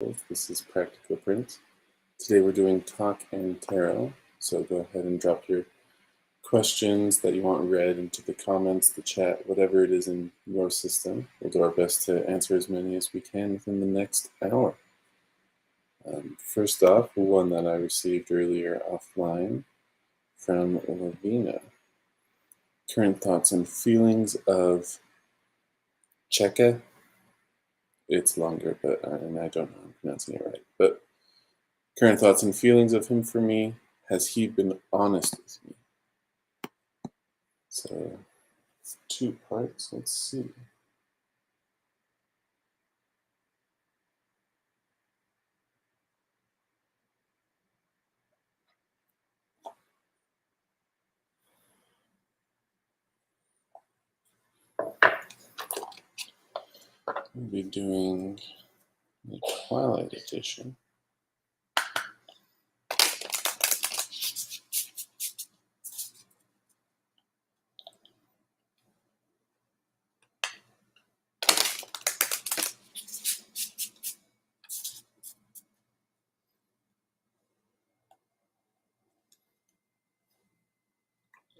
This is Practical Print. Today we're doing Talk and Tarot, so go ahead and drop your questions that you want read into the comments, the chat, whatever it is in your system. We'll do our best to answer as many as we can within the next hour. First off, one that I received earlier offline from Lavina. Current thoughts and feelings of Cheka. It's longer, but and I don't know if I'm pronouncing it right. But current thoughts and feelings of him for me. Has he been honest with me? So, 2 parts. Let's see. We'll be doing the Twilight Edition.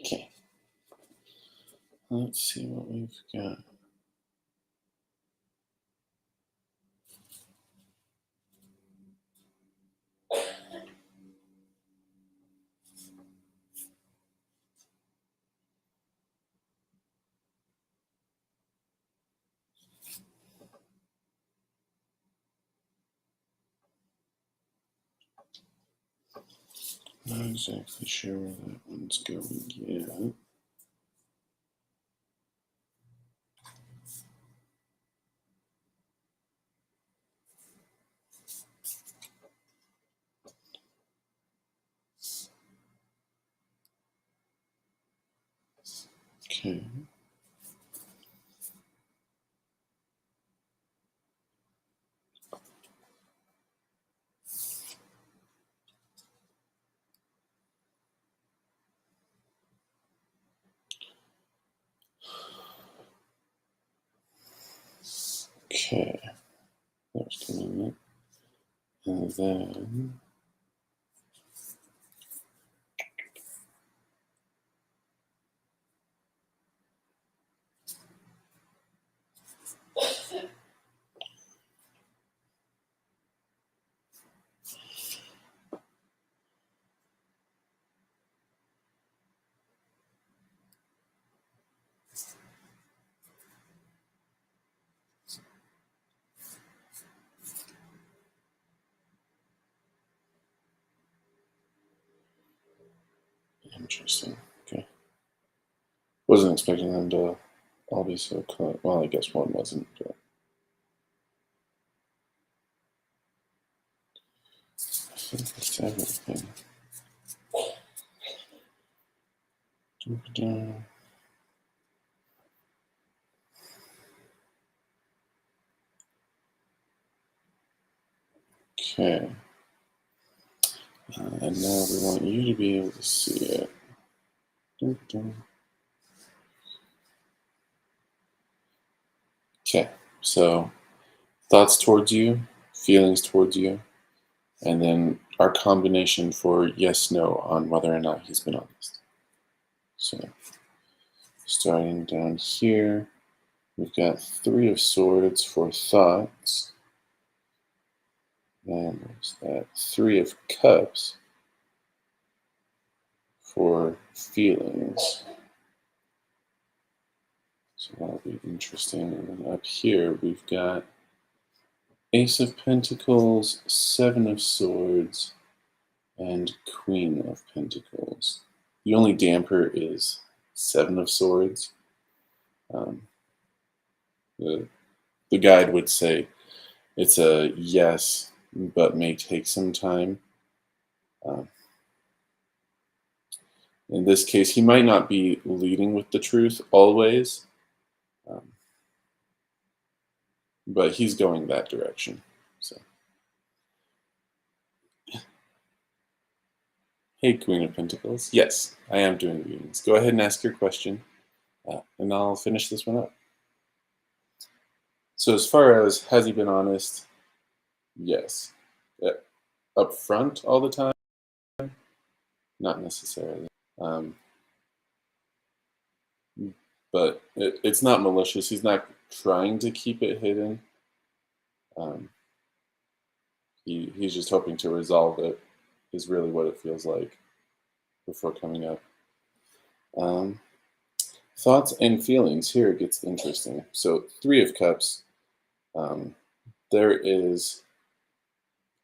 Okay. Let's see what we've got. Not exactly sure where that one's going yet. Okay. Okay. There's commitment. And then interesting. Okay. Wasn't expecting them to all be so close. Well, I guess one wasn't. But I think that's everything. Okay. And now we want you to be able to see it. Okay, so thoughts towards you, feelings towards you, and then our combination for yes, no on whether or not he's been honest. So starting down here, we've got 3 of Swords for thoughts. Then there's that 3 of Cups for feelings. So that'll be interesting. And then up here, we've got Ace of Pentacles, 7 of Swords, and Queen of Pentacles. The only damper is 7 of Swords. The guide would say it's a yes, but may take some time. In this case, he might not be leading with the truth always, but he's going that direction. So, hey, Queen of Pentacles. Yes, I am doing readings. Go ahead and ask your question, and I'll finish this one up. So as far as has he been honest, Yes. Up front all the time? Not necessarily. Um, but it's not malicious. He's not trying to keep it hidden. Um, he's just hoping to resolve it, is really what it feels like before coming up. Um, Thoughts and feelings. Here it gets interesting. So, Three of Cups, um, there is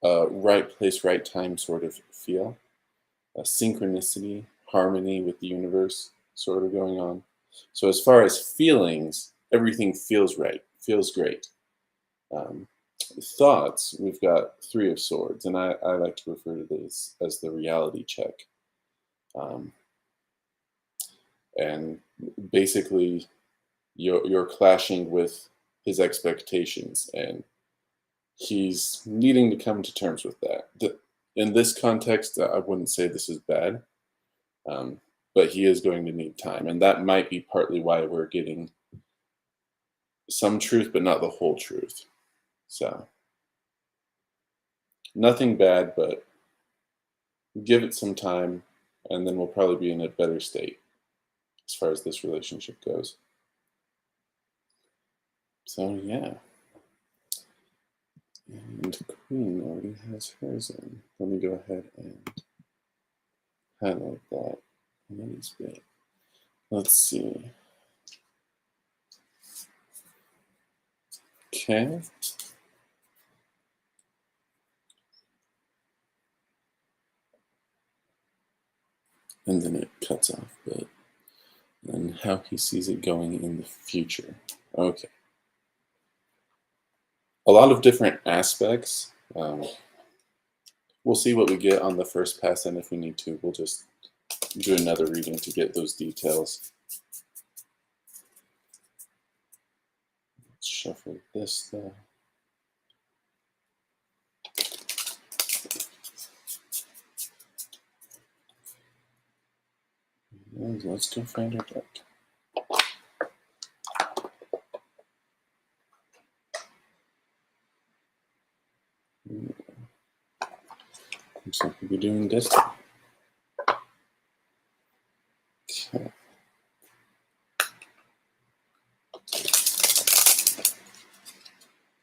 a right place, right time sort of feel, a synchronicity, harmony with the universe sort of going on. So, as far as feelings, everything feels right, feels great. Um, Thoughts, we've got Three of Swords, and I like to refer to this as the reality check. Um, and basically, you're clashing with his expectations, and he's needing to come to terms with that. In this context, I wouldn't say this is bad, um, but he is going to need time, and that might be partly why we're getting some truth, but not the whole truth. So nothing bad, but give it some time, and then we'll probably be in a better state as far as this relationship goes. So yeah, and Queen already has hers in. Let me go ahead and highlight that a little bit. Let's see. Okay. And then it cuts off, but and how he sees it going in the future. Okay. A lot of different aspects. We'll see what we get on the first pass, and if we need to, we'll just do another reading to get those details. Let's shuffle this though. And let's go find our deck. Looks like we'll be doing this. Okay.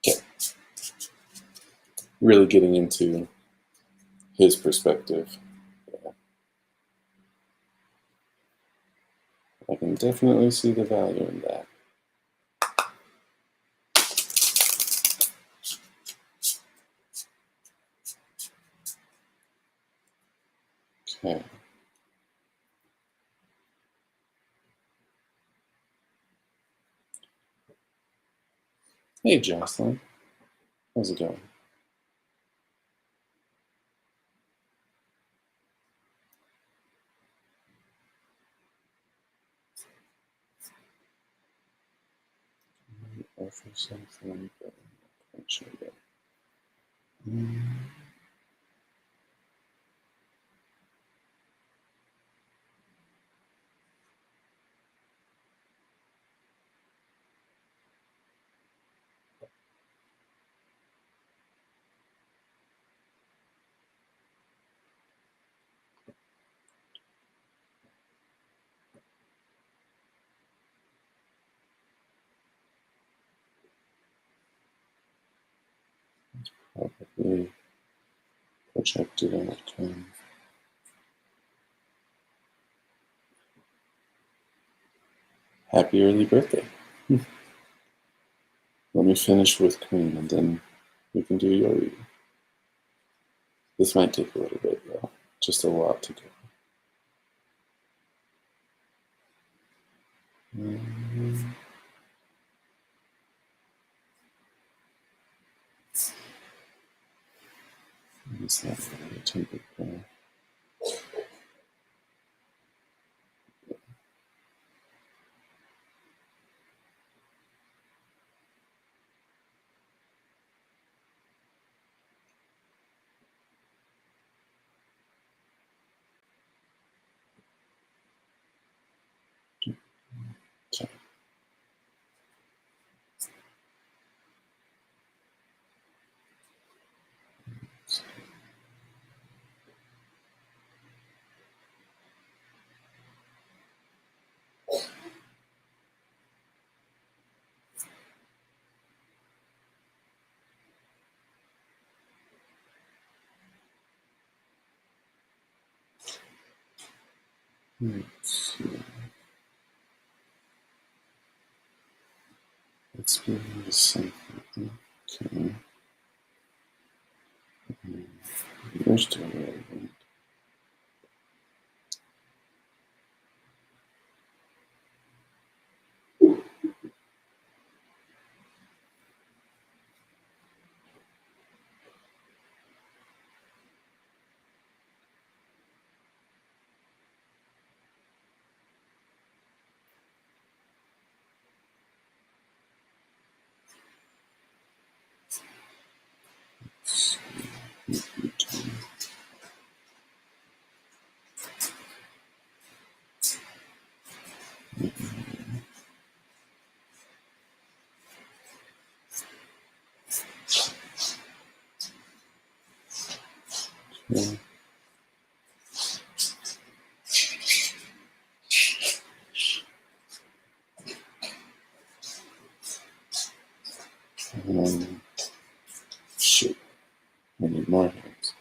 Okay. Really getting into his perspective. Yeah. I can definitely see the value in that. Okay. Hey, Jocelyn. How's it going? Offer something, but I'm not sure yet. Probably projected outcome. Happy early birthday. Let me finish with Queen, and then we can do your reading. This might take a little bit, though. Just a lot to go. Is that for the tempered prayer? Okay. Let's see. Let's be something. Okay. There's still relevant. Okay. Shoot, I need more hands.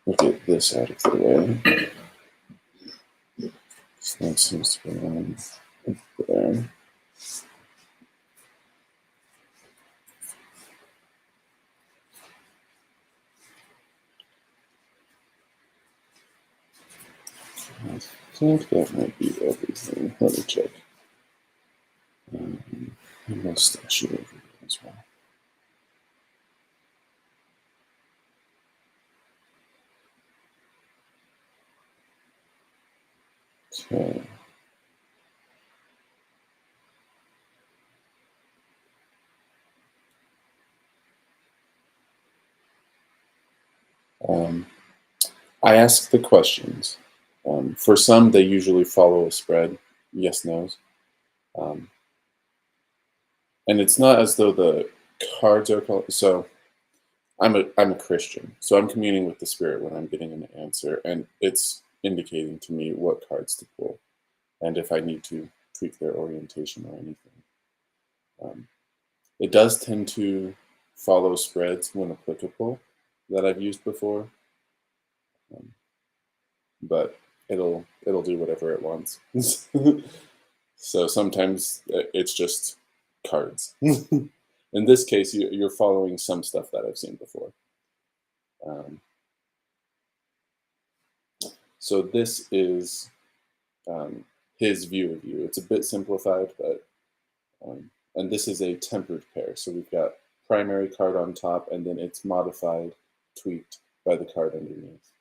We'll get this out of the way. So that seems to be on there. I think that might be everything. Let me check. And my statue over here as well. Okay. I ask the questions. For some, they usually follow a spread, yes, no's. Um, and it's not as though the cards are so I'm a Christian, so I'm communing with the spirit when I'm getting an answer, and it's indicating to me what cards to pull, and if I need to tweak their orientation or anything. Um, it does tend to follow spreads when applicable that I've used before, um, but it'll do whatever it wants. So sometimes it's just cards. In this case, you're following some stuff that I've seen before. Um, so this is um, his view of you. It's a bit simplified, but and this is a tempered pair. So we've got primary card on top, and then it's modified, tweaked by the card underneath.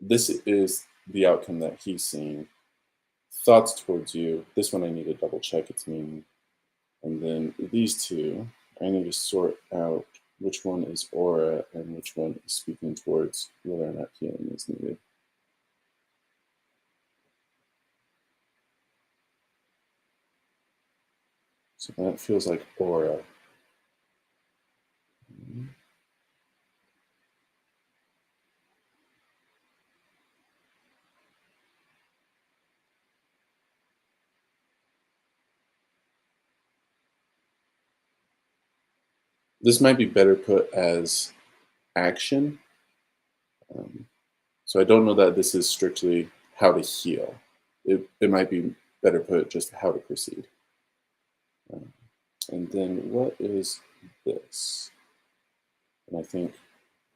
This is the outcome that he's seeing. Thoughts towards you. This one I need to double check its meaning. And then these two, I need to sort out which one is aura and which one is speaking towards whether or not healing is needed. So that feels like aura. This might be better put as action. Um, so I don't know that this is strictly how to heal. It might be better put just how to proceed. And then what is this? And I think,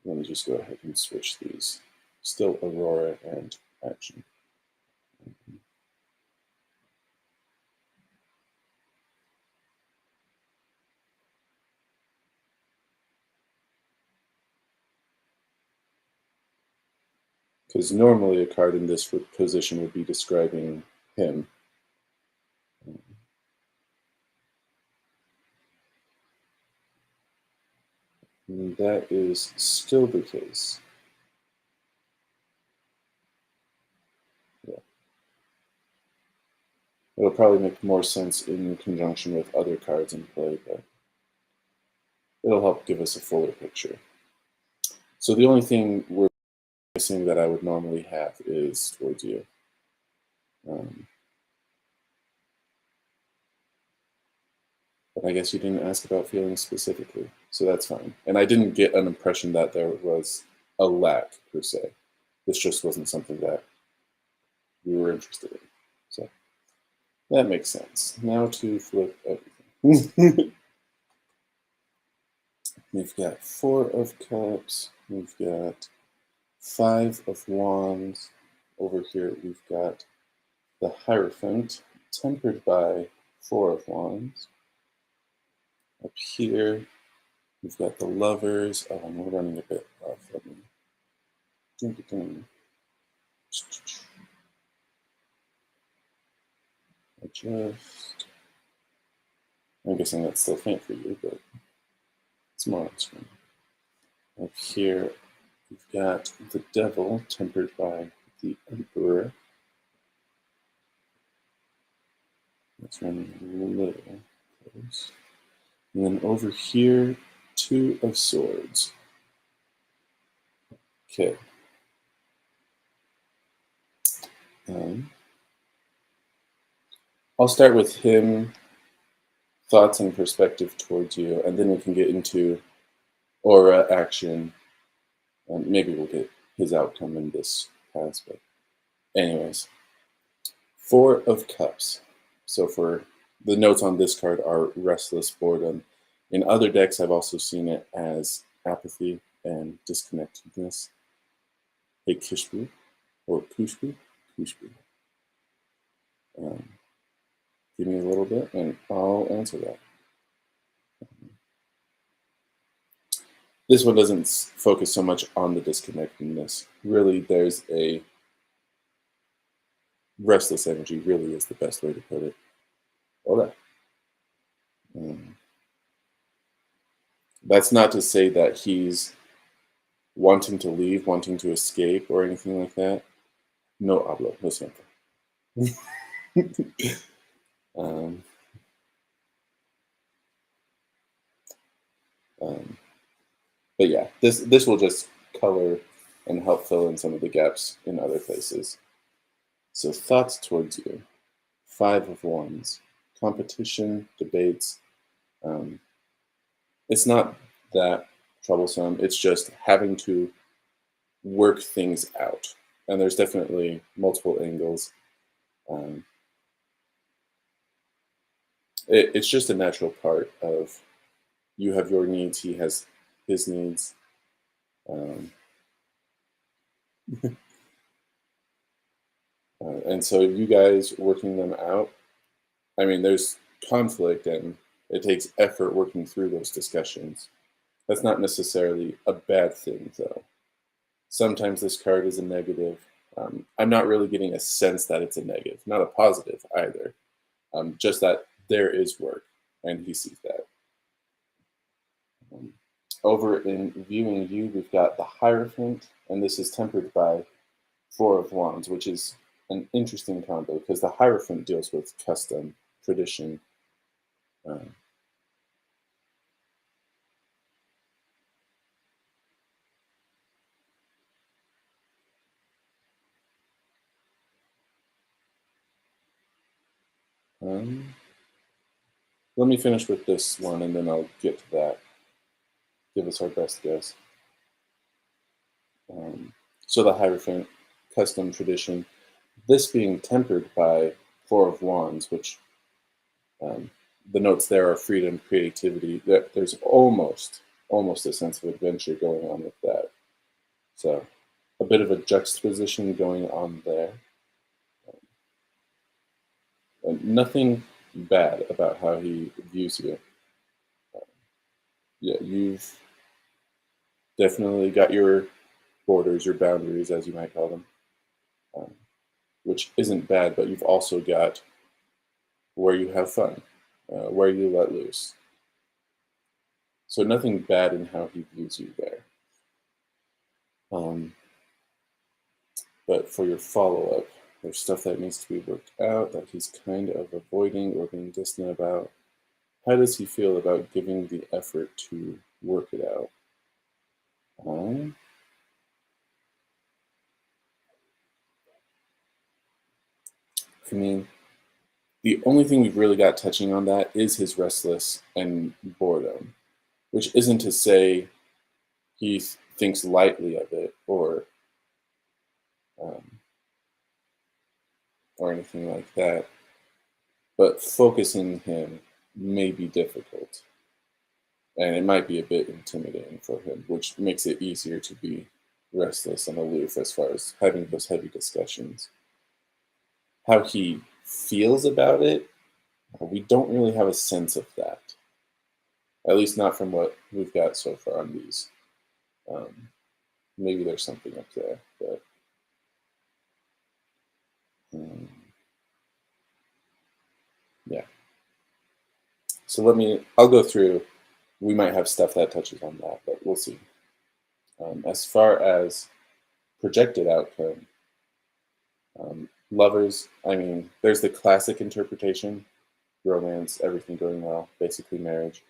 let me just go ahead and switch these. Still Aurora and action. Because normally a card in this position would be describing him. And that is still the case. Yeah. It'll probably make more sense in conjunction with other cards in play, but it'll help give us a fuller picture. So the only thing we're missing that I would normally have is towards you. But I guess you didn't ask about feelings specifically, so that's fine. And I didn't get an impression that there was a lack per se. This just wasn't something that we were interested in. So that makes sense. Now to flip everything. We've got 4 of Cups. We've got 5 of Wands. Over here, we've got the Hierophant, tempered by 4 of Wands. Up here, we've got the Lovers. Oh, and we're running a bit off. Let me drink it down. Adjust. I'm guessing that's still faint for you, but it's more on screen. Up here, we've got the Devil, tempered by the Emperor. That's running a little close. And then over here, 2 of Swords. Okay. I'll start with him, thoughts and perspective towards you, and then we can get into aura, action, and maybe we'll get his outcome in this pass. But anyways, 4 of Cups. So for the notes on this card are restless, boredom. In other decks, I've also seen it as apathy and disconnectedness. Hey, Kishbu, or Kushbu? Kushbu. Give me a little bit, and I'll answer that. This one doesn't focus so much on the disconnectedness. Really, there's a restless energy, really is the best way to put it. Hola. That's not to say that he's wanting to leave, wanting to escape, or anything like that. No hablo, lo siento. But yeah, this will just color and help fill in some of the gaps in other places. So thoughts towards you. 5 of Wands. Competition, debates. It's not that troublesome. It's just having to work things out. And there's definitely multiple angles. It's just a natural part of you have your needs, he has his needs. And so you guys working them out, I mean, there's conflict and it takes effort working through those discussions. That's not necessarily a bad thing, though. Sometimes this card is a negative. I'm not really getting a sense that it's a negative, not a positive either. Just that there is work, and he sees that. Over in viewing you, we've got the Hierophant, and this is tempered by 4 of Wands, which is an interesting combo because the Hierophant deals with custom, tradition. Let me finish with this one, and then I'll get to that. Give us our best guess. So the Hierophant, custom, tradition. This being tempered by 4 of Wands, which the notes there are freedom, creativity. There's almost a sense of adventure going on with that. So a bit of a juxtaposition going on there. Nothing bad about how he views you. Yeah, you've definitely got your borders, your boundaries, as you might call them, which isn't bad, but you've also got where you have fun, where you let loose. So nothing bad in how he views you there. But for your follow-up, there's stuff that needs to be worked out that he's kind of avoiding or being distant about. How does he feel about giving the effort to work it out? I mean, the only thing we've really got touching on that is his restless and boredom, which isn't to say he thinks lightly of it or or anything like that, but focusing him may be difficult. And it might be a bit intimidating for him, which makes it easier to be restless and aloof as far as having those heavy discussions. How he feels about it, we don't really have a sense of that, at least not from what we've got so far on these. Um, Maybe there's something up there, but um, yeah. So I'll go through. We might have stuff that touches on that, but we'll see. As far as projected outcome, lovers, I mean, there's the classic interpretation: romance, everything going well, basically marriage.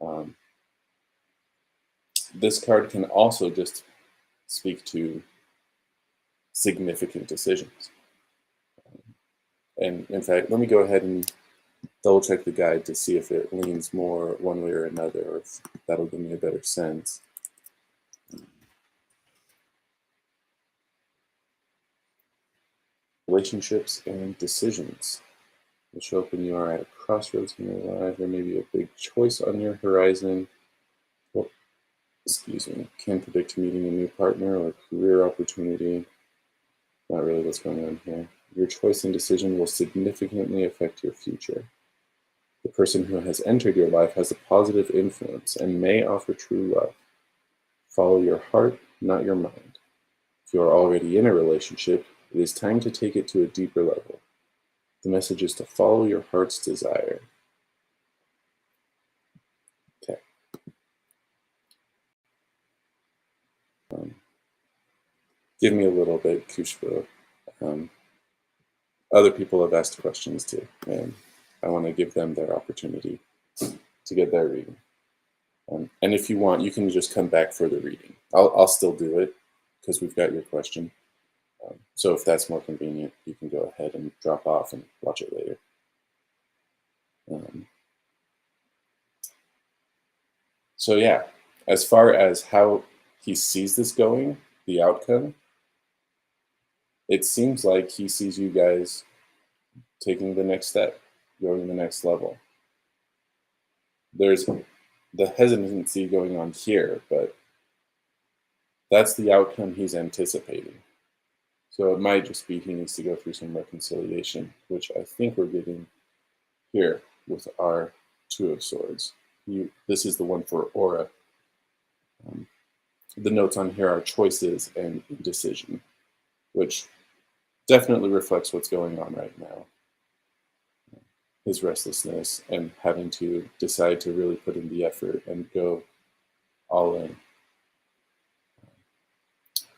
Um, this card can also just speak to significant decisions. And in fact, let me go ahead and double check the guide to see if it leans more one way or another, or if that'll give me a better sense. Relationships and decisions will show up when you are at a crossroads in your life. There may be a big choice on your horizon. Well, excuse me, can predict meeting a new partner or career opportunity. Not really what's going on here. Your choice and decision will significantly affect your future. The person who has entered your life has a positive influence and may offer true love. Follow your heart, not your mind. If you are already in a relationship, it is time to take it to a deeper level. The message is to follow your heart's desire. Okay. Um, Give me a little bit, Kushbo. Um, Other people have asked questions too, and I want to give them their opportunity to get their reading. And if you want, you can just come back for the reading. I'll still do it because we've got your question. So if that's more convenient, you can go ahead and drop off and watch it later. Um, so yeah, as far as how he sees this going, the outcome, it seems like he sees you guys taking the next step, going the next level. There's the hesitancy going on here, but that's the outcome he's anticipating. So it might just be he needs to go through some reconciliation, which I think we're getting here with our Two of Swords. This is the one for Aura. Um, the notes on here are choices and indecision, which definitely reflects what's going on right now. His restlessness and having to decide to really put in the effort and go all in.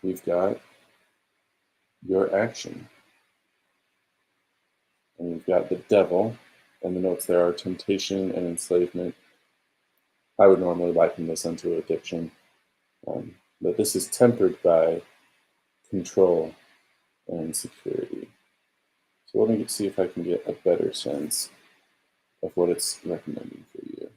We've got your action. And you've got the devil, and the notes there are temptation and enslavement. I would normally liken this unto addiction, but this is tempered by control and security. So let me see if I can get a better sense of what it's recommending for you.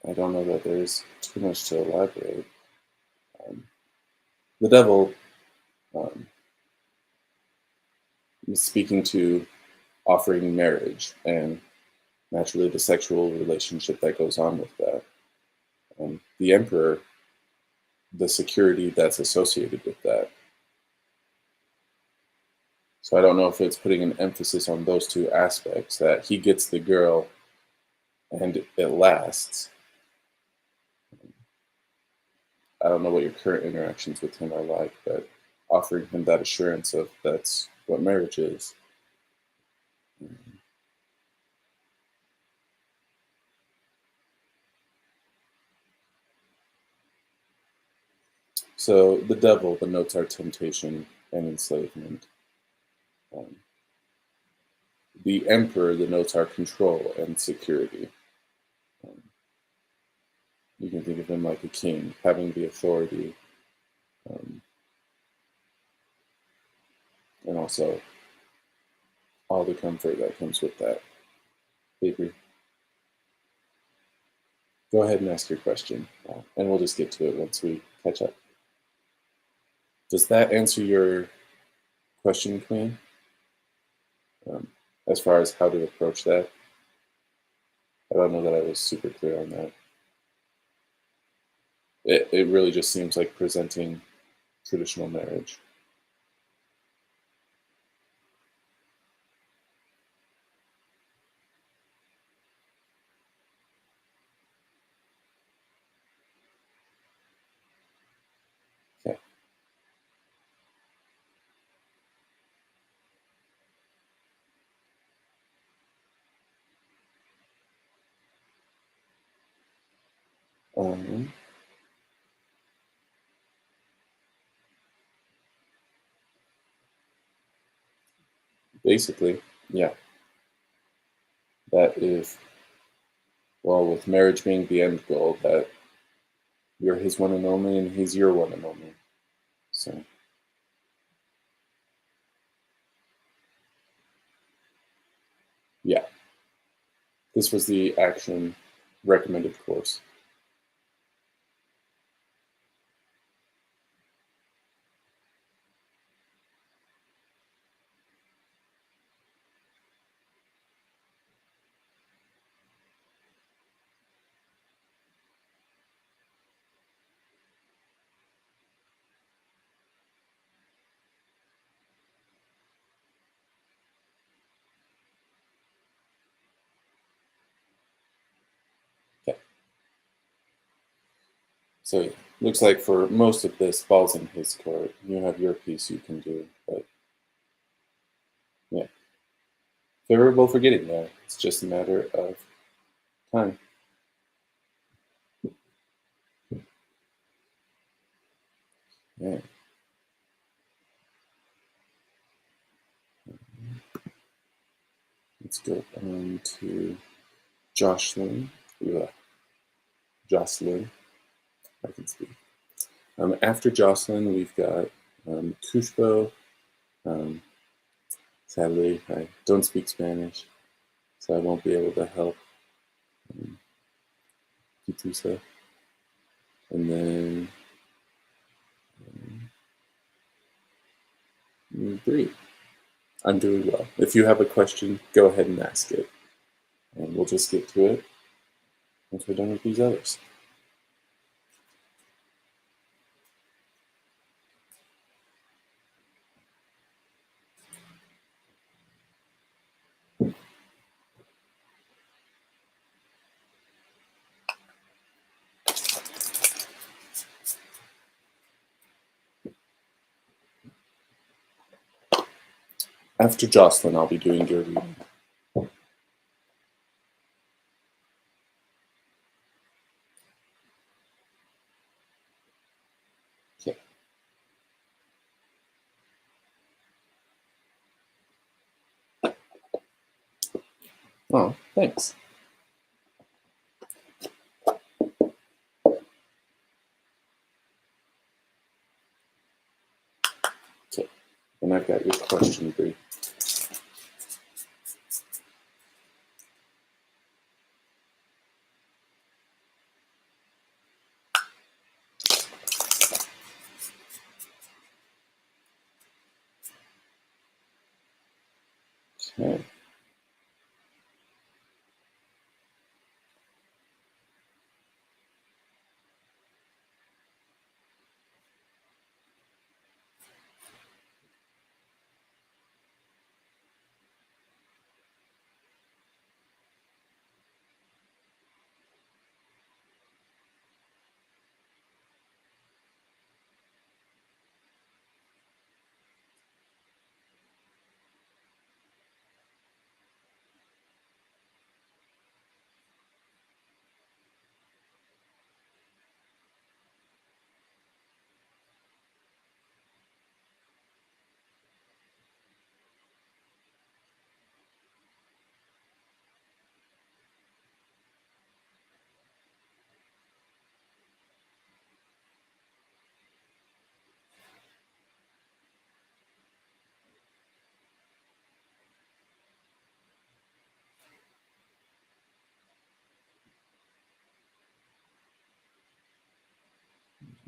I don't know that there's too much to elaborate. The devil um, is speaking to offering marriage and naturally the sexual relationship that goes on with that. The emperor, the security that's associated with that. So I don't know if it's putting an emphasis on those two aspects, that he gets the girl and it lasts. I don't know what your current interactions with him are like, but offering him that assurance of that's what marriage is. So the devil, the notes are temptation and enslavement. Um, the emperor, the notes are control and security. Um, you can think of him like a king, having the authority, um, and also all the comfort that comes with that. Avery, go ahead and ask your question, and we'll just get to it once we catch up. Does that answer your question, Queen? Um, as far as how to approach that, I don't know that I was super clear on that. It really just seems like presenting traditional marriage. Okay. Um, basically, yeah, that is, well, with marriage being the end goal, that you're his one and only and he's your one and only. So, yeah, this was the action recommended course. Okay. So, yeah, looks like for most of this, ball's in his court. You have your piece you can do, but yeah, favorable for getting there. It's just a matter of time. Yeah. Let's go on to Jocelyn. Yeah, Jocelyn, I can speak. After Jocelyn, we've got Kushbo. Um, sadly, I don't speak Spanish, so I won't be able to help um, Kitusa. And then Bree. I'm doing well. If you have a question, go ahead and ask it, and we'll just get to it once we're done with these others. After Jocelyn, I'll be doing your reading. Okay. Oh, thanks. Okay. And I've got your question, Bree. Okay.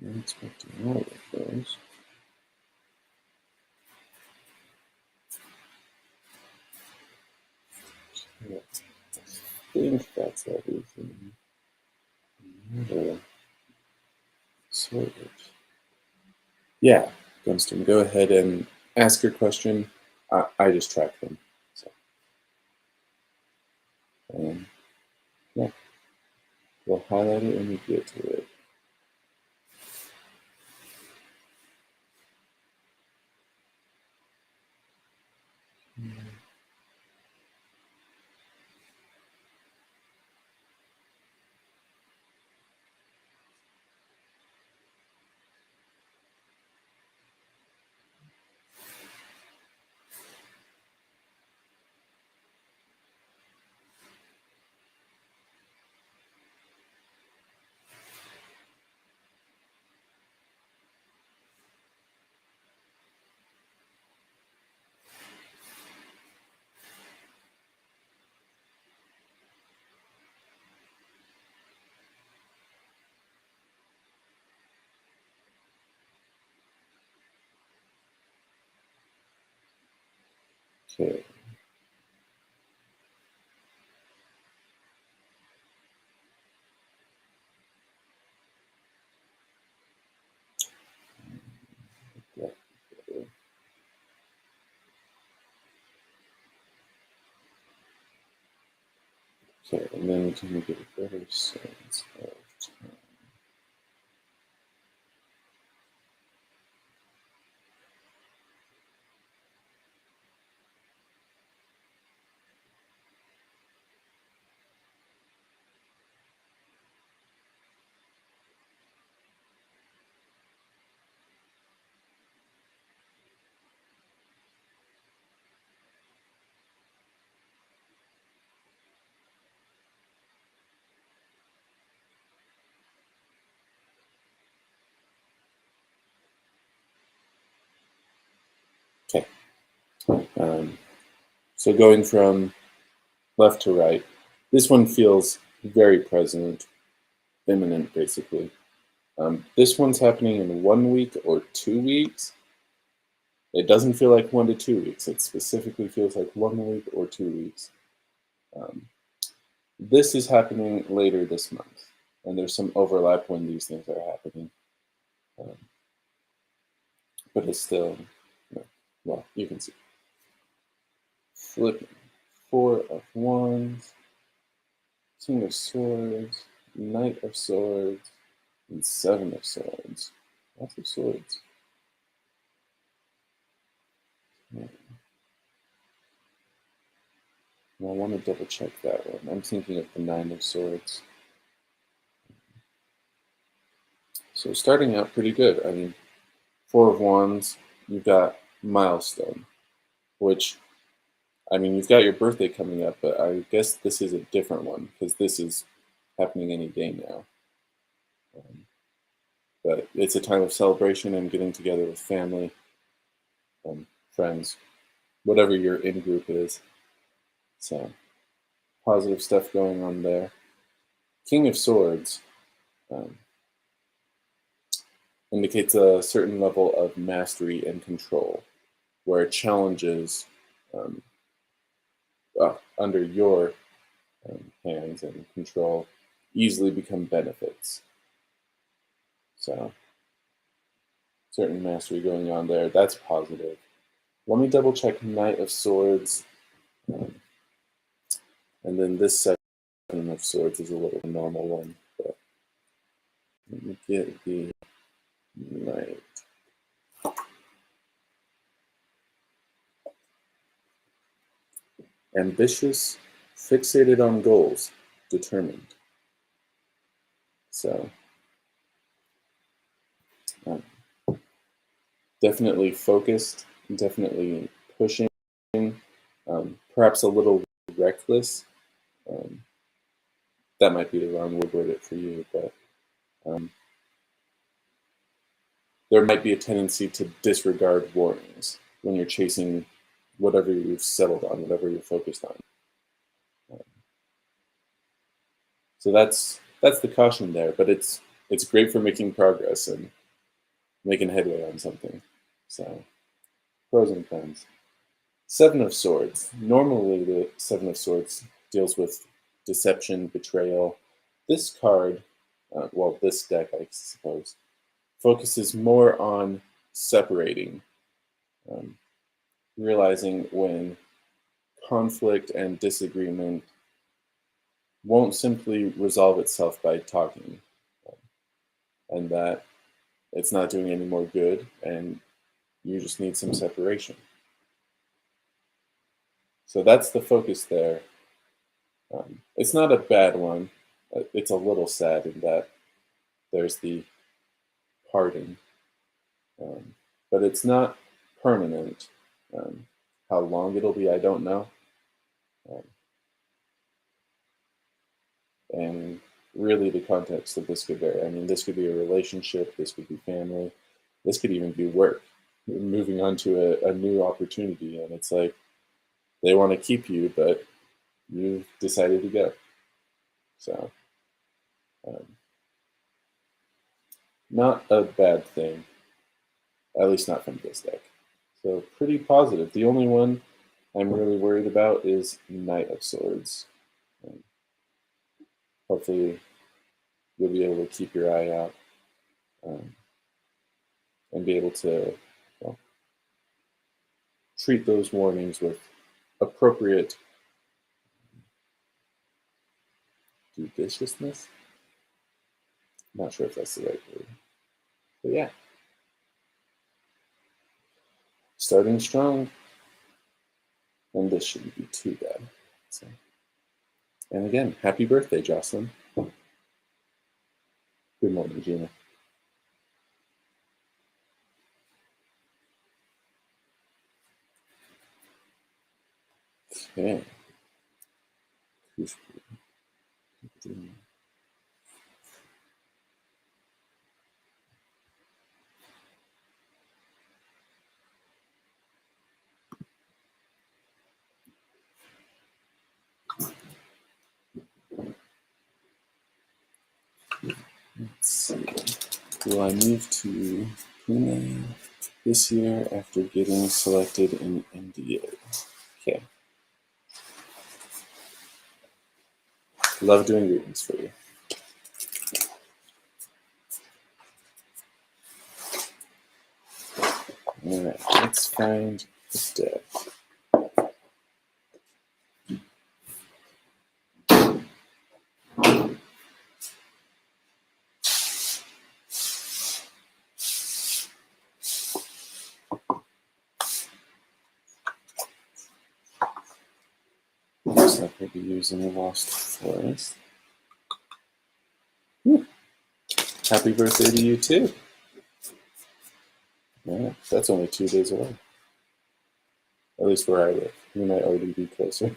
I'm expecting all of those. Okay. I think that's everything. Another sorted. Yeah, Gunston, go ahead and ask your question. I just track them. So, yeah, we'll highlight it when we get to it. Okay. Yeah. Okay, and then we can get a better sense of time. Okay. So going from left to right, this one feels very present, imminent, basically. This one's happening in 1 week or 2 weeks. It doesn't feel like 1 to 2 weeks. It specifically feels like 1 week or 2 weeks. Um, this is happening later this month, and there's some overlap when these things are happening. Um, but it's still, well, you can see. Flipping. Four of Wands, King of Swords, Knight of Swords, and Seven of Swords. Lots of swords. Yeah. I want to double check that one. I'm thinking of the Nine of Swords. So starting out pretty good. I mean, Four of Wands, you've got Milestone, which, I mean, you've got your birthday coming up, but I guess this is a different one because this is happening any day now. But it's a time of celebration and getting together with family, friends, whatever your in group is. So positive stuff going on there. King of Swords um, indicates a certain level of mastery and control, where challenges um, under your hands and control easily become benefits. So certain mastery going on there. That's positive. Let me double check Knight of Swords. Um, and then this Seven of Swords is a little normal one. But let me get the Knight. Ambitious, fixated on goals, determined. So um, definitely focused, definitely pushing, perhaps a little reckless. Um, that might be the wrong word word it for you, but there might be a tendency to disregard warnings when you're chasing whatever you've settled on, whatever you're focused on. So that's the caution there, but it's it's great for making progress and making headway on something. So, pros and cons. Seven of Swords. Normally, the Seven of Swords deals with deception, betrayal. This card, this deck, I suppose, focuses more on separating, um, realizing when conflict and disagreement won't simply resolve itself by talking, and that it's not doing any more good, and you just need some separation. So that's the focus there. It's not a bad one. It's a little sad in that there's the pardon, um, but it's not permanent. Um, how long it'll be, I don't know. Um, and really, the context of this could vary. I mean, this could be a relationship, this could be family, this could even be work. You're moving on to a new opportunity, and it's like they want to keep you, but you've decided to go. So, um, not a bad thing, at least not from this deck. So, pretty positive. The only one I'm really worried about is Knight of Swords. Um, hopefully, you'll be able to keep your eye out um, and be able to well, treat those warnings with appropriate judiciousness. Not sure if that's the right word. But yeah, starting strong, and this shouldn't be too bad. So, and again, happy birthday, Jocelyn. Good morning, Gina. Okay. Let's see. Will I move to Pune this year after getting selected in India? Okay. Love doing readings for you. Alright, let's find the deck. Looks like we'll be using Lost Forest. Happy birthday to you too. Yeah, that's only 2 days away. At least where I live. You might already be closer.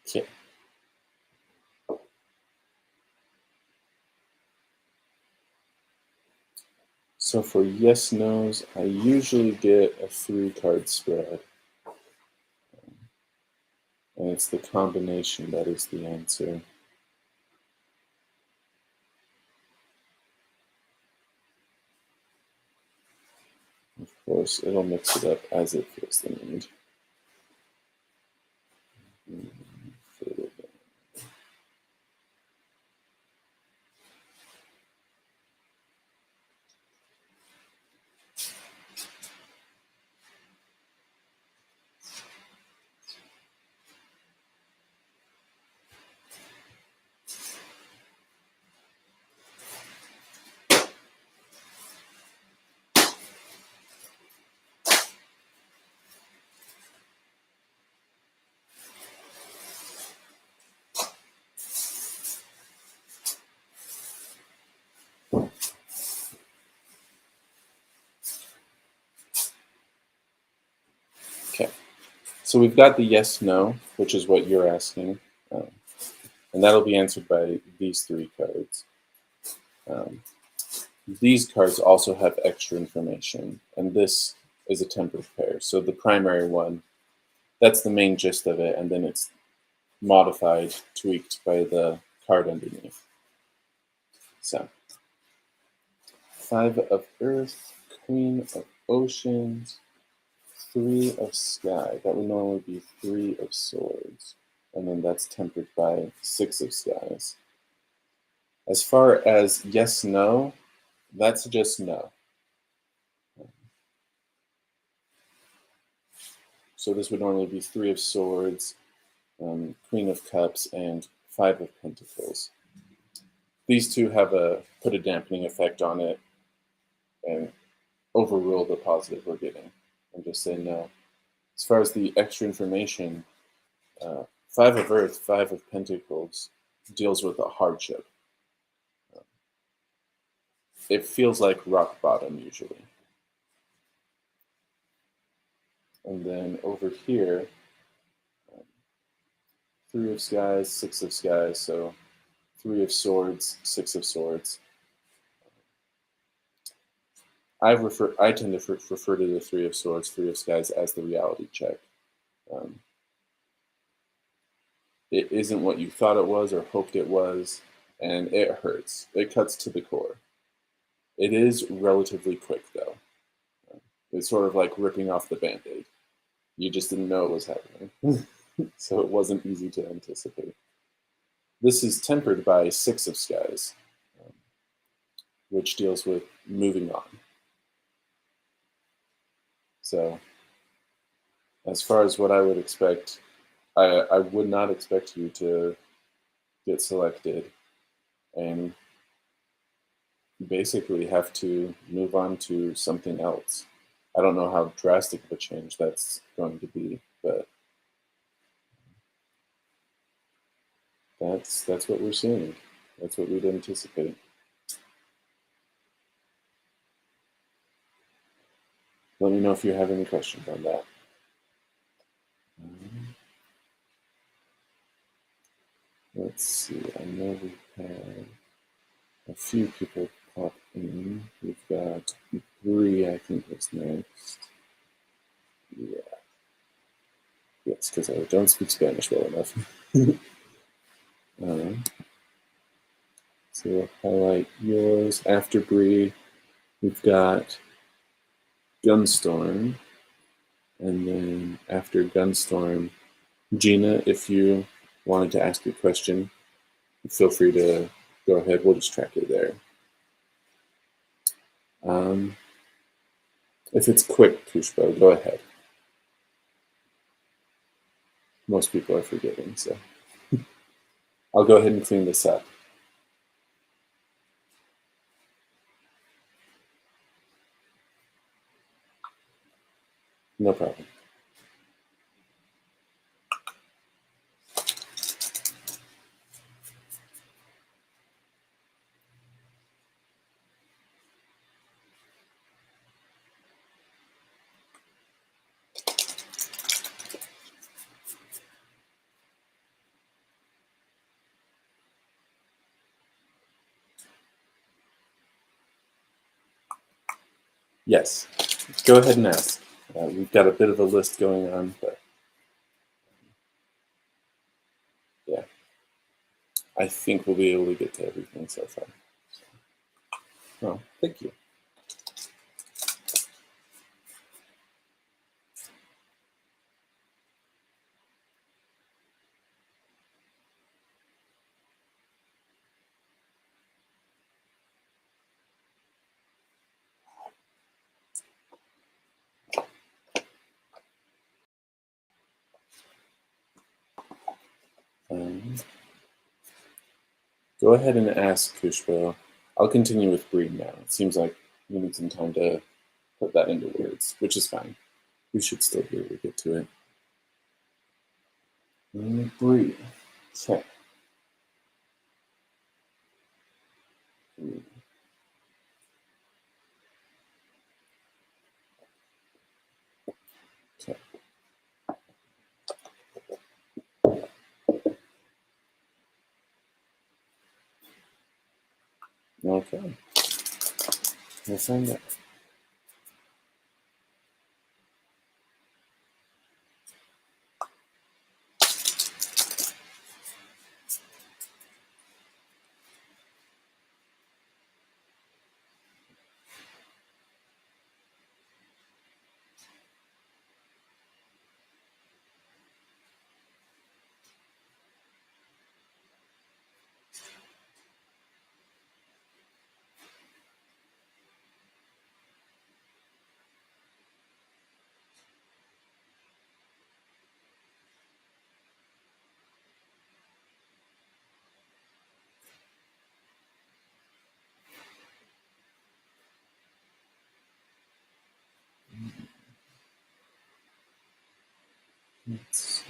Okay. So for yes nos, I usually get a 3-card spread. And it's the combination that is the answer. Of course, it'll mix it up as it feels the need. Okay, so we've got the yes, no, which is what you're asking. And that'll be answered by these 3 cards. These cards also have extra information, and this is a tempered pair. So the primary one, that's the main gist of it, and then it's modified, tweaked by the card underneath. So, 5 of Earth, Queen of Oceans, 3 of Sky. That would normally be 3 of Swords. And then that's tempered by 6 of Skies. As far as yes, no, that's just no. So this would normally be 3 of Swords, Queen of Cups, and 5 of Pentacles. These two have put a dampening effect on it and overrule the positive we're getting and just say no. As far as the extra information, 5 of Earth, 5 of Pentacles deals with a hardship. It feels like rock bottom usually. And then over here, 3 of Skies, 6 of Skies, so 3 of Swords, 6 of Swords. I tend to refer to the 3 of Swords, 3 of Skies as the reality check. It isn't what you thought it was or hoped it was, and it hurts. It cuts to the core. It is relatively quick, though. It's sort of like ripping off the Band-Aid. You just didn't know it was happening, so it wasn't easy to anticipate. This is tempered by 6 of Skies, which deals with moving on. So, as far as what I would expect, I would not expect you to get selected and basically have to move on to something else. I don't know how drastic of a change that's going to be, but that's what we're seeing. That's what we'd anticipate. Let me know if you have any questions on that. Let's see. I know we've had a few people pop in. We've got Bree, I think, was next. Yeah. Yes, because I don't speak Spanish well enough. So we'll highlight yours. After Bree, we've got Gunstorm. And then after Gunstorm, Gina, if you wanted to ask your question, feel free to go ahead. We'll just track it there. If it's quick, Pushpa, go ahead. Most people are forgiving, so I'll go ahead and clean this up. No problem. Yes, go ahead and ask. We've got a bit of a list going on, but yeah, I think we'll be able to get to everything so far. Oh, thank you. Go ahead and ask Kushbo. I'll continue with Bree now. It seems like we need some time to put that into words, which is fine. We should still be able to get to it. Bree. Okay. Okay. Okay. We'll find out. Let's see.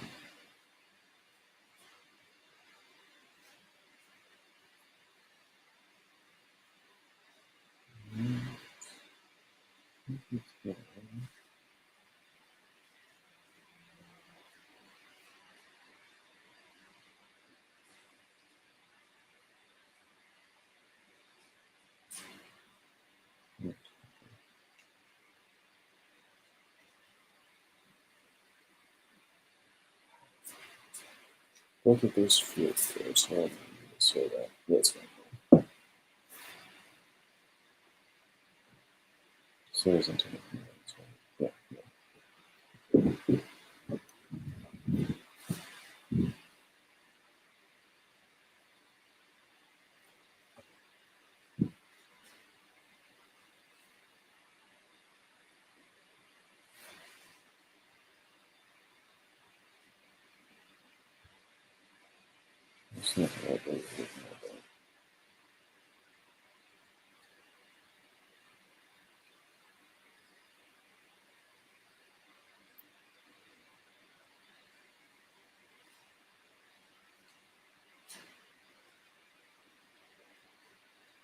Both of those field pairs have so that's one. So isn't anything else, right? Yeah. It's not what I was thinking about.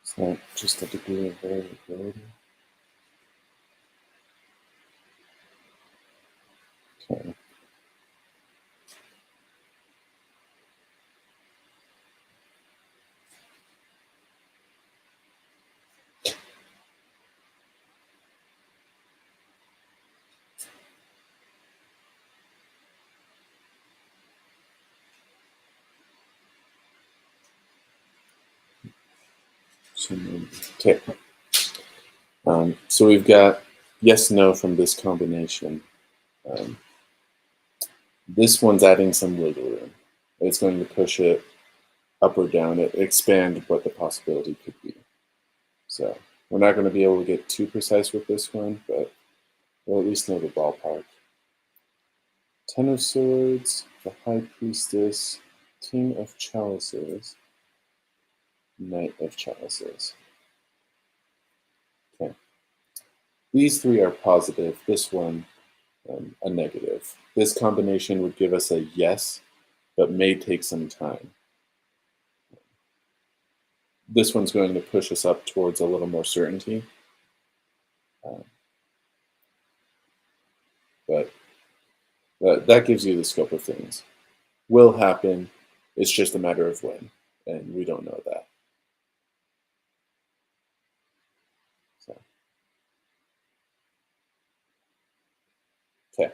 It's not just a degree of variability. Okay. Okay. So we've got yes, no from this combination. Um, this one's adding some wiggle room. It's going to push it up or down, expand what the possibility could be. So we're not going to be able to get too precise with this one, but we'll at least know the ballpark. Ten of Swords, the High Priestess, King of Chalices, Knight of Chalices. Okay. These three are positive. This one, a negative. This combination would give us a yes, but may take some time. This one's going to push us up towards a little more certainty. But that gives you the scope of things. Will happen. It's just a matter of when, and we don't know that. So, okay.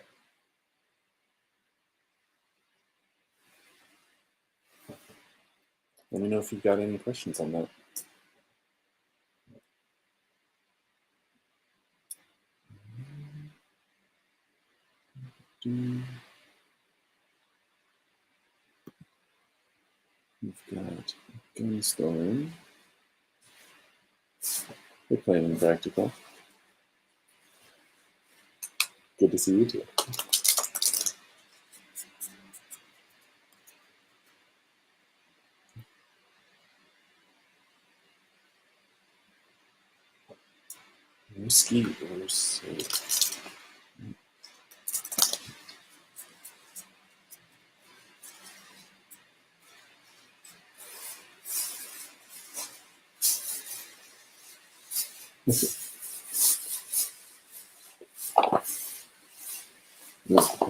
Let me know if you've got any questions on that. We've got Gunstorm. We're playing practical. Good to see you too. Whiskey or safe?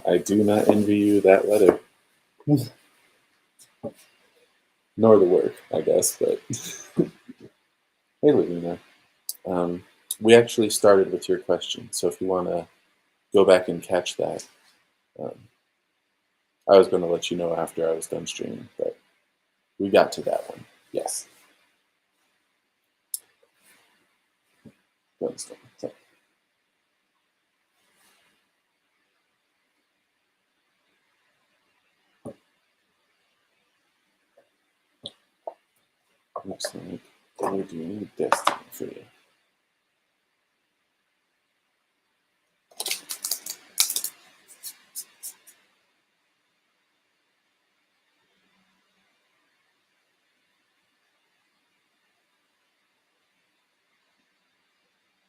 I do not envy you that letter. Nor the work, I guess, but hey, Lavina. We actually started with your question, so if you want to go back and catch that, um, I was going to let you know after I was done streaming, but we got to that one. Yes. So, looks like we're doing Destiny for you.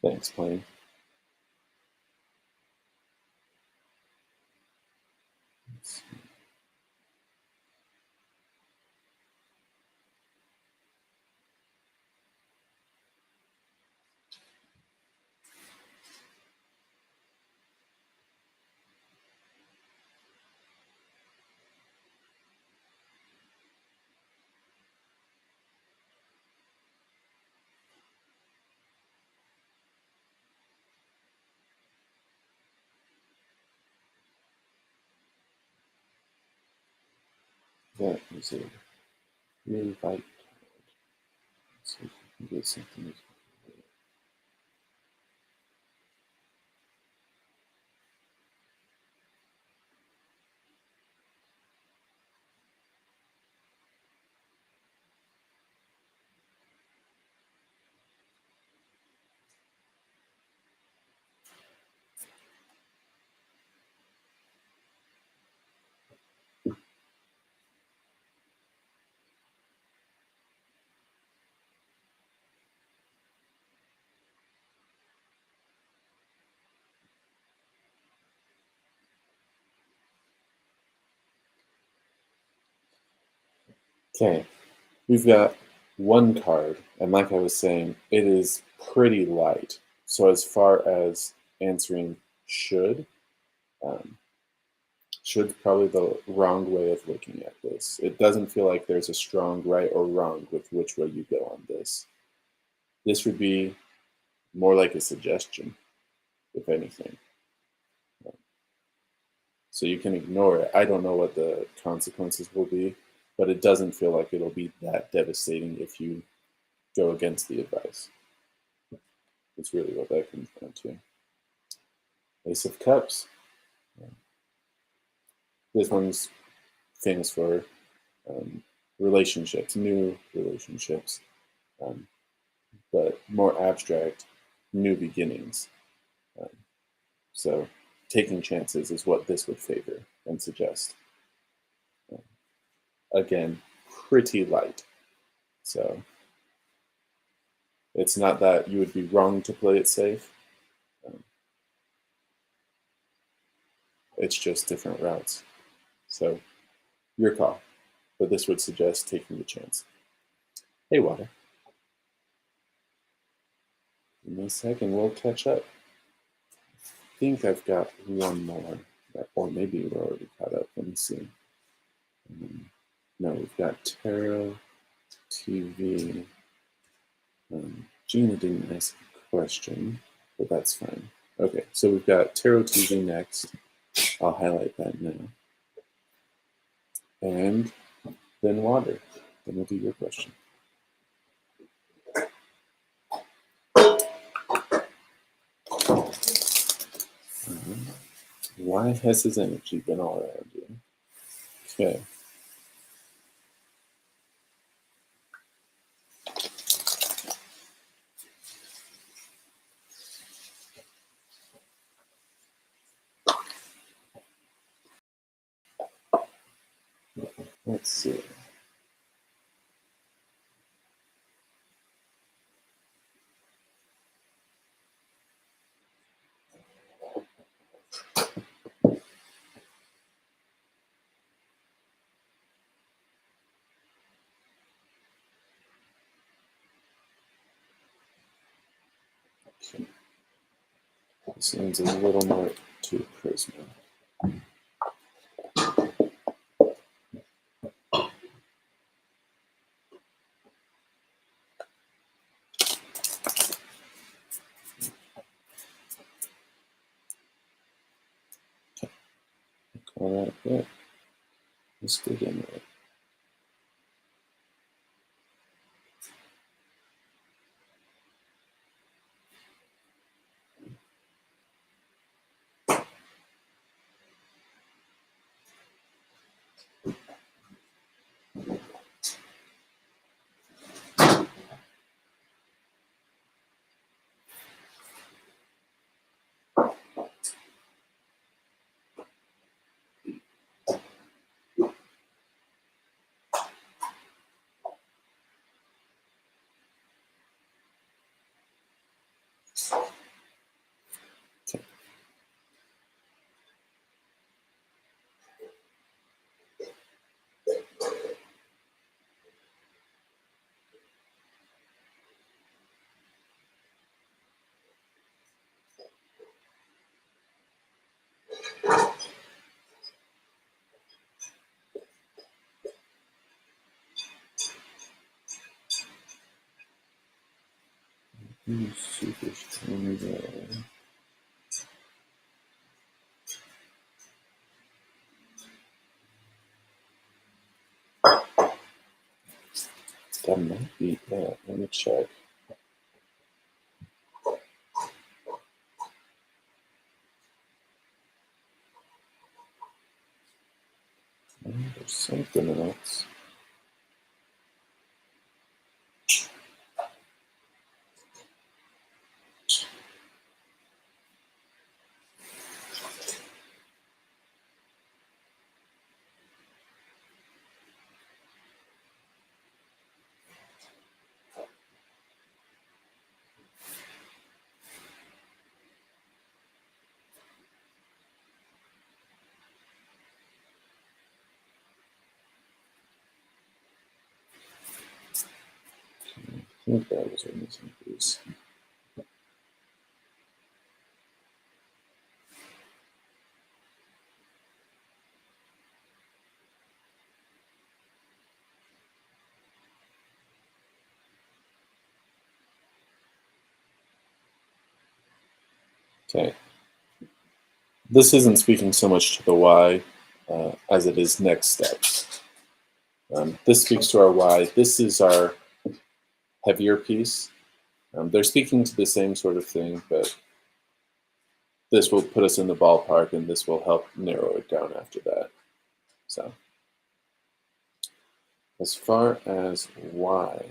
Thanks, Plain. That was a really light card. So you can get something. Okay, we've got one card, and like I was saying, it is pretty light. So as far as answering should, um, should's probably the wrong way of looking at this. It doesn't feel like there's a strong right or wrong with which way you go on this. This would be more like a suggestion, if anything. So you can ignore it. I don't know what the consequences will be, but it doesn't feel like it'll be that devastating if you go against the advice. It's really what that comes down to. Ace of Cups. This one's famous for relationships, new relationships, um, but more abstract, new beginnings. Um, so taking chances is what this would favor and suggest. Again, pretty light. So it's not that you would be wrong to play it safe. It's just different routes. So your call. But this would suggest taking the chance. Hey, Water. In a second, we'll catch up. I think I've got one more, or maybe we're already caught up. Let me see. No, we've got Tarot TV. Gina didn't ask a question, but that's fine. Okay, so we've got Tarot TV next. I'll highlight that now. And then Water. Then we'll do your question. Why has his energy been all around you? Okay. Let's see. Okay. This leans a little more to Prisma. Call that good. Let's dig into it. Okay. Super strong there. That might be that. Let me check. There's something else. I think that was a missing piece. Okay. This isn't speaking so much to the why as it is next steps. This speaks to our why. This is our heavier piece. They're speaking to the same sort of thing, but this will put us in the ballpark, and this will help narrow it down after that. So, as far as why,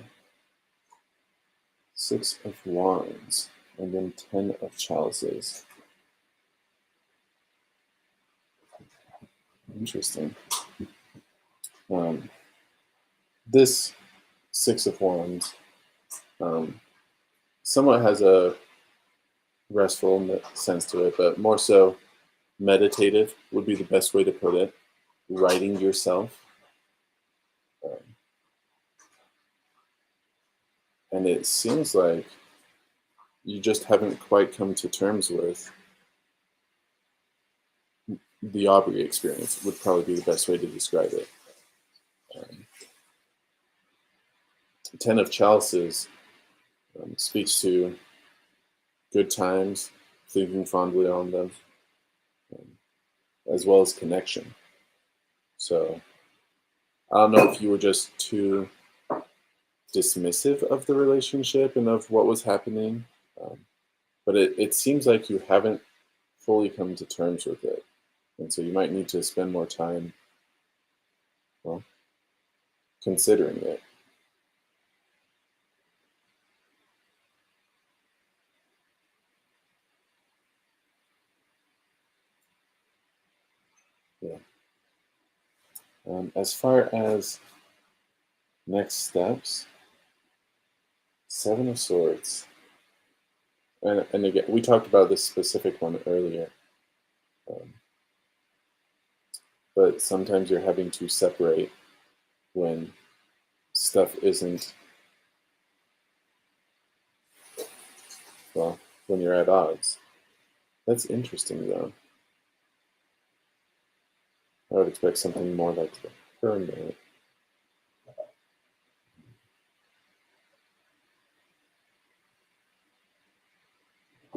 6 of Wands, and then 10 of Chalices. Interesting. This 6 of Wands somewhat has a restful sense to it, but more so meditative would be the best way to put it. Writing yourself. And it seems like you just haven't quite come to terms with the Aubrey experience, would probably be the best way to describe it. 10 of Chalices speaks to good times, thinking fondly on them, as well as connection. So I don't know if you were just too dismissive of the relationship and of what was happening, but it seems like you haven't fully come to terms with it. And so you might need to spend more time, well, considering it. Yeah. As far as next steps, 7 of Swords. And again, we talked about this specific one earlier. But sometimes you're having to separate when stuff isn't, well, when you're at odds. That's interesting, though. I would expect something more like the Hermit.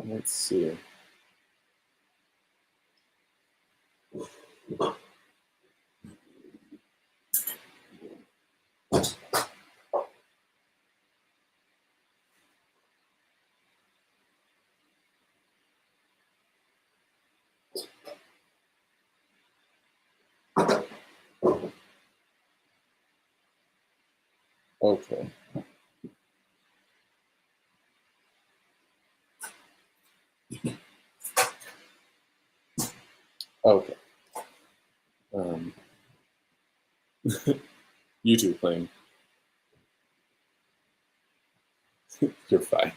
Let's see. Okay. Okay. You two playing. You're fine.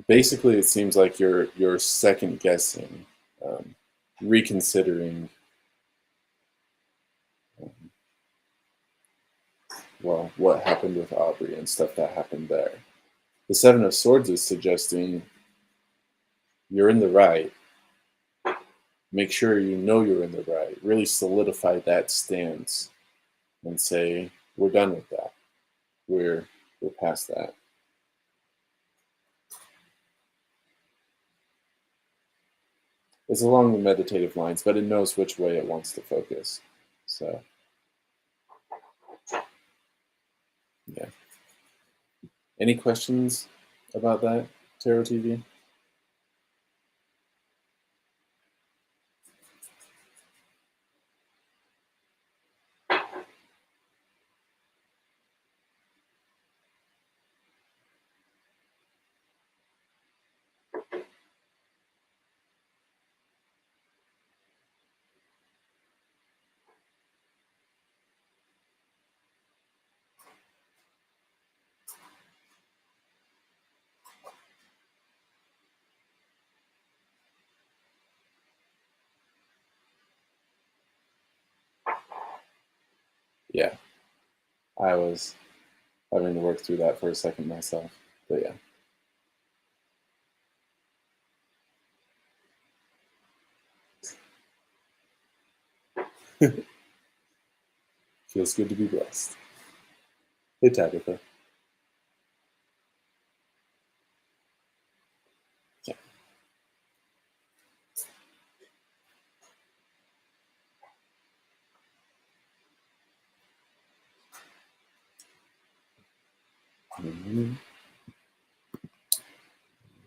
Basically, it seems like you're second guessing, reconsidering. Well, what happened with Aubrey and stuff that happened there. The 7 of Swords is suggesting you're in the right. Make sure you know you're in the right. Really solidify that stance and say, we're done with that. We're past that. It's along the meditative lines, but it knows which way it wants to focus. So, yeah. Any questions about that, Tarot TV? Yeah. I was having to work through that for a second myself, but yeah. Feels good to be blessed. Hey, Tabitha. Yeah.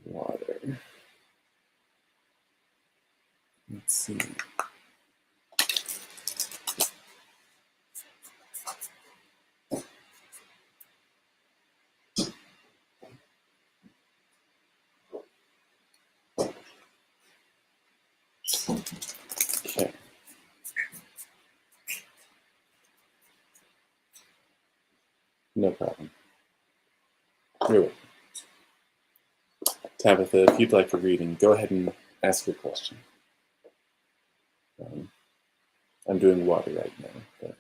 Water. Let's see. Okay. No problem. You're welcome. Tabitha, if you'd like a reading, go ahead and ask your question. I'm doing water right now. But...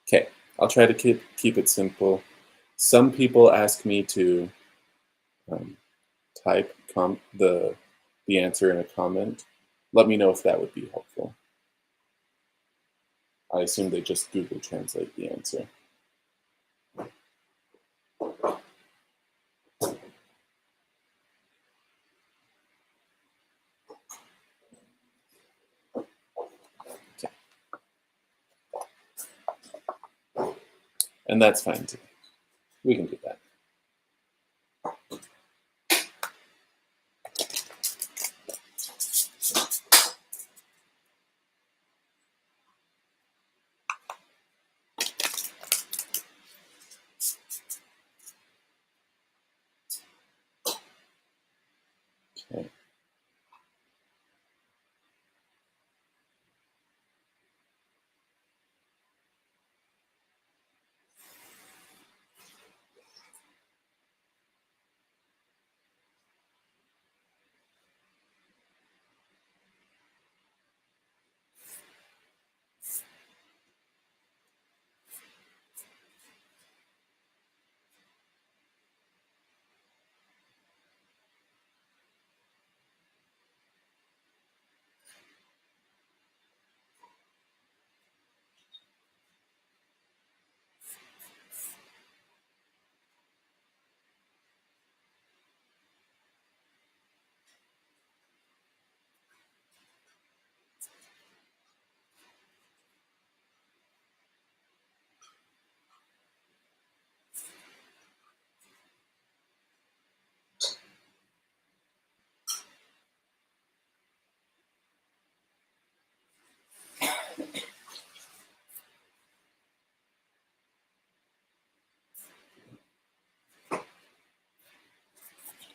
Okay, I'll try to keep it simple. Some people ask me to type the answer in a comment. Let me know if that would be helpful. I assume they just Google Translate the answer. Okay. And that's fine too. We can do that. Okay.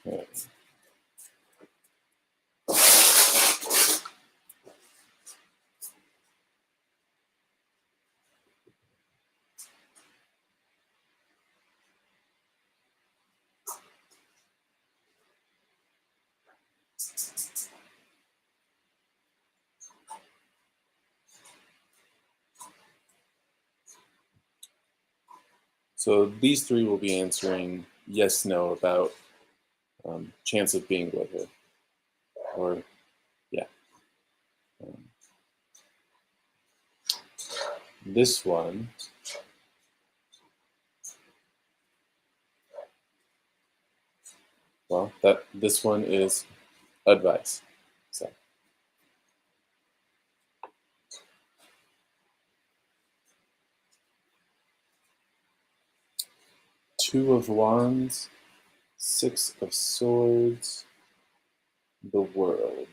Okay. So these three will be answering yes, no about chance of being with her. Or, yeah. This one, well, this one is advice. So Two of Wands, Six of Swords, the World.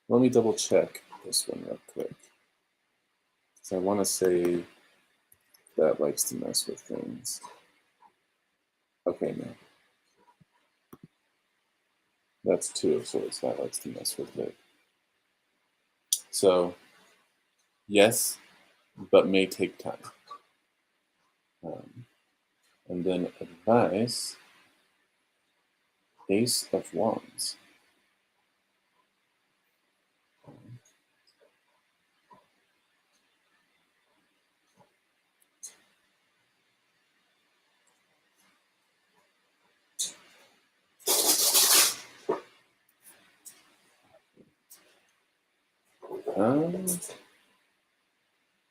Let me double check this one real quick. So I want to say that likes to mess with things. Okay, no. That's Two of Swords. That likes to mess with it. So, yes, but may take time. And then advice, Ace of Wands.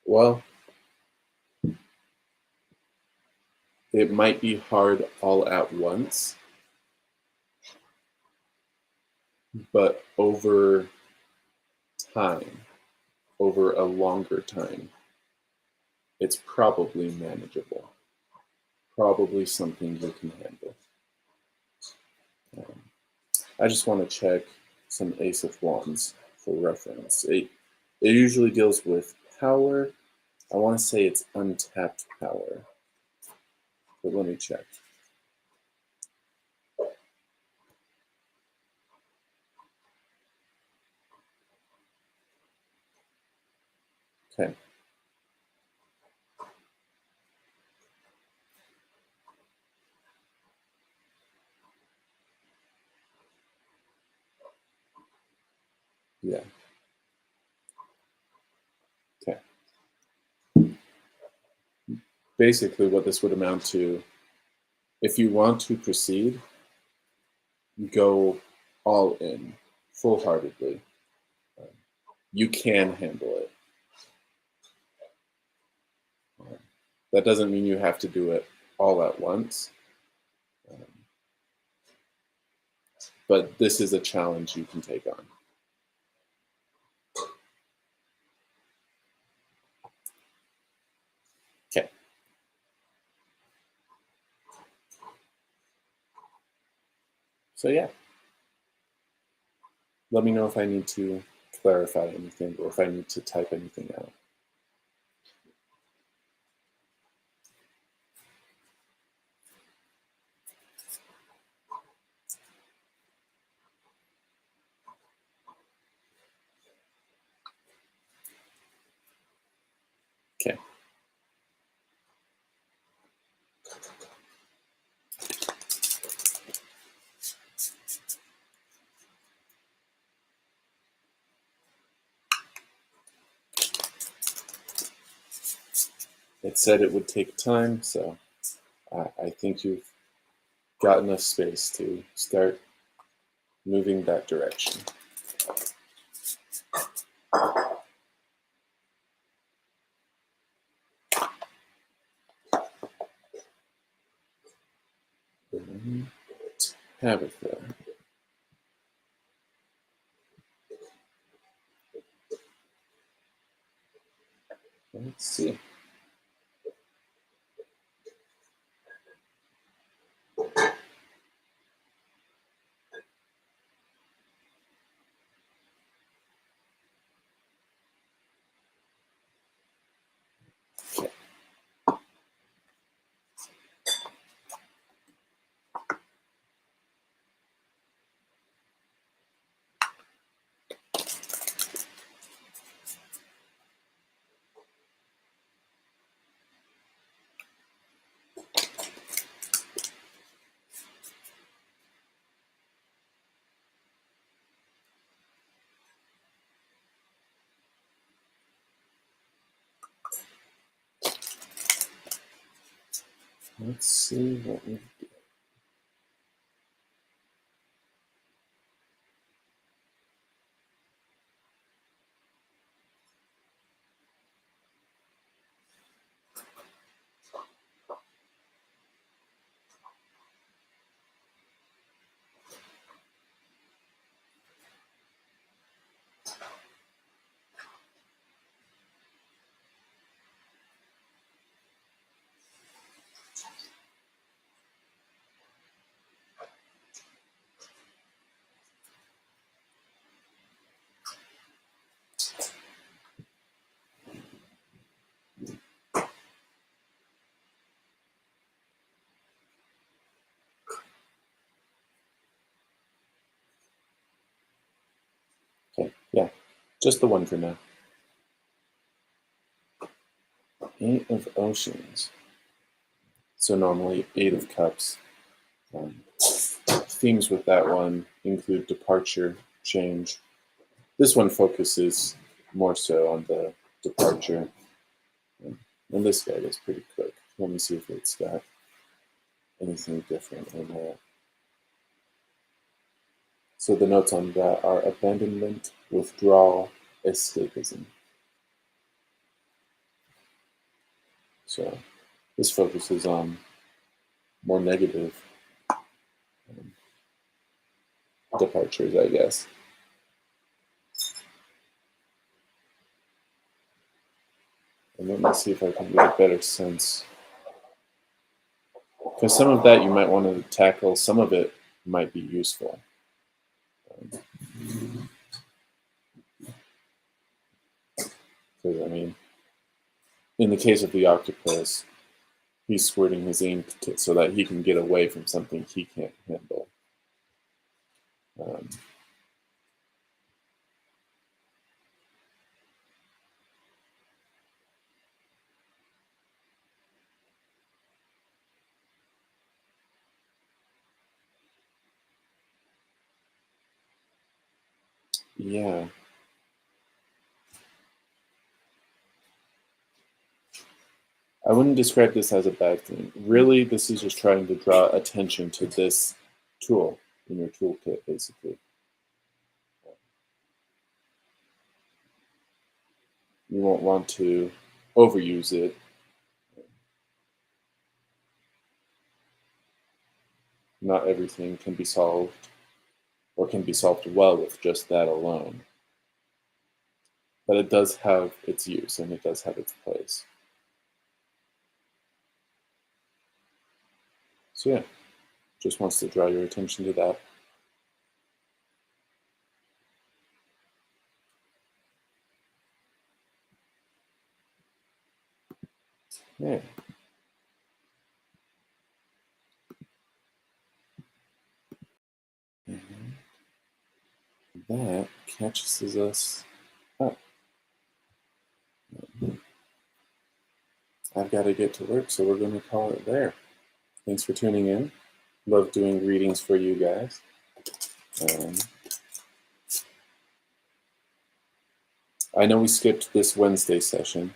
Well, it might be hard all at once, but over time, over a longer time, it's probably manageable. Probably something you can handle. I just want to check some Ace of Wands for reference. It usually deals with power. I want to say it's untapped power, but let me check. Okay. Yeah. Okay. Basically, what this would amount to, if you want to proceed, go all in, full-heartedly. You can handle it. That doesn't mean you have to do it all at once. But this is a challenge you can take on. Okay. So yeah. Let me know if I need to clarify anything or if I need to type anything out. Okay. It said it would take time, so I think you've got enough space to start moving that direction. Tabitha. Let's see. Let's see what we do. Yeah, just the one for now. Eight of Oceans. So normally Eight of Cups. Themes with that one include departure, change. This one focuses more so on the departure. And this guy is pretty quick. Let me see if it's got anything different in there. So the notes on that are abandonment, withdrawal, escapism. So this focuses on more negative departures, I guess. And let me see if I can get a better sense. Because some of that you might want to tackle, some of it might be useful. Because, I mean, in the case of the octopus, he's squirting his ink so that he can get away from something he can't handle. Yeah. I wouldn't describe this as a bad thing. Really, this is just trying to draw attention to this tool in your toolkit, basically. You won't want to overuse it. Not everything can be solved or can be solved well with just that alone. But it does have its use and it does have its place. So yeah, just wants to draw your attention to that. Yeah. And that catches us up. I've got to get to work, so we're going to call it there. Thanks for tuning in. Love doing readings for you guys. I know we skipped this Wednesday session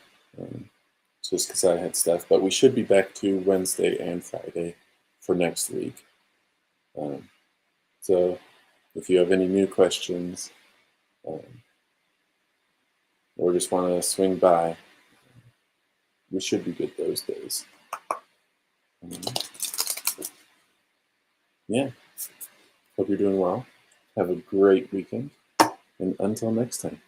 just because I had stuff, but we should be back to Wednesday and Friday for next week. So if you have any new questions or just want to swing by, we should be good those days. Yeah. Hope you're doing well. Have a great weekend. And until next time.